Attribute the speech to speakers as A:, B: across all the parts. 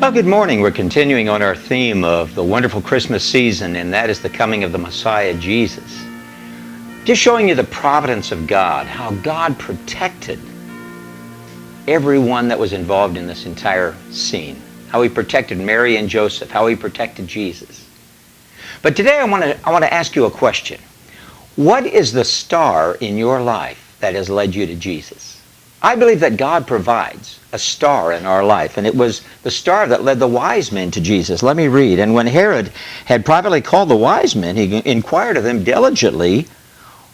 A: Well, good morning. We're continuing on our theme of the wonderful Christmas season, and that is the coming of the Messiah, Jesus. Just showing you the providence of God, how God protected everyone that was involved in this entire scene, how He protected Mary and Joseph, how He protected Jesus. But today I want to ask you a question. What is the star in your life that has led you to Jesus? I believe that God provides a star in our life, and it was the star that led the wise men to Jesus. Let me read. And when Herod had privately called the wise men, he inquired of them diligently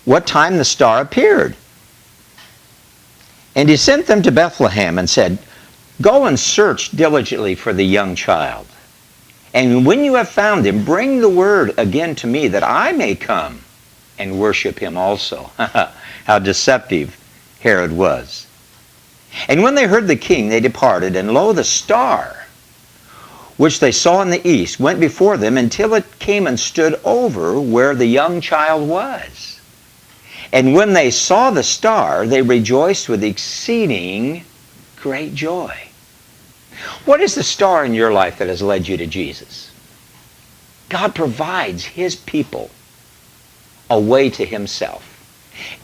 A: what time the star appeared. And he sent them to Bethlehem and said, "Go and search diligently for the young child. And when you have found him, bring the word again to me, that I may come and worship him also." How deceptive Herod was. And when they heard the king, they departed, and lo, the star, which they saw in the east, went before them until it came and stood over where the young child was. And when they saw the star, they rejoiced with exceeding great joy. What is the star in your life that has led you to Jesus? God provides His people a way to Himself.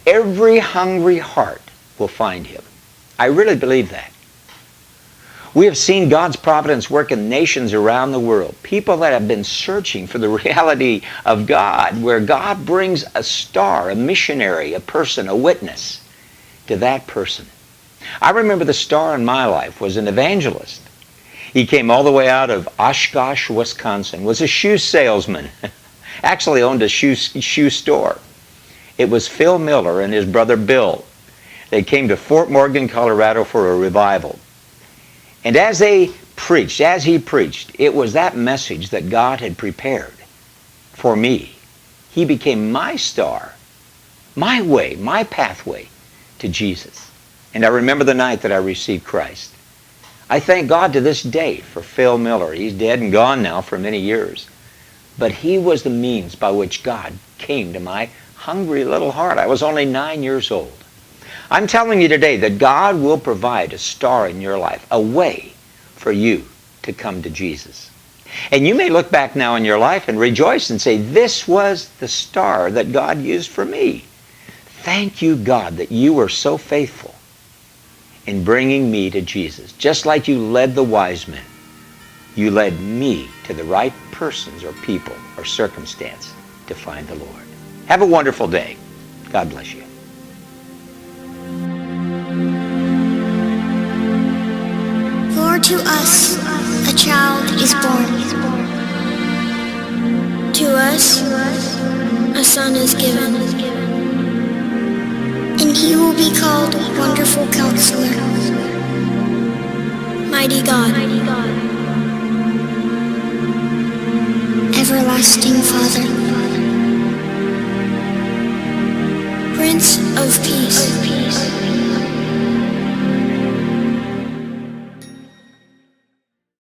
A: Every hungry heart will find Him. I really believe that. We have seen God's providence work in nations around the world. People that have been searching for the reality of God, where God brings a star, a missionary, a person, a witness to that person. I remember the star in my life was an evangelist. He came all the way out of Oshkosh, Wisconsin, was a shoe salesman. Actually owned a shoe store. It was Phil Miller and his brother Bill. They came to Fort Morgan, Colorado for a revival. And as he preached, it was that message that God had prepared for me. He became my star, my way, my pathway to Jesus. And I remember the night that I received Christ. I thank God to this day for Phil Miller. He's dead and gone now for many years. But he was the means by which God came to my hungry little heart. I was only 9 years old. I'm telling you today that God will provide a star in your life, a way for you to come to Jesus. And you may look back now in your life and rejoice and say, this was the star that God used for me. Thank you, God, that you were so faithful in bringing me to Jesus. Just like you led the wise men, you led me to the right persons or people or circumstance to find the Lord. Have a wonderful day. God bless you.
B: For to us a child is born. To us a son is given. And he will be called Wonderful Counselor, Mighty God, Everlasting Father, Prince of Peace.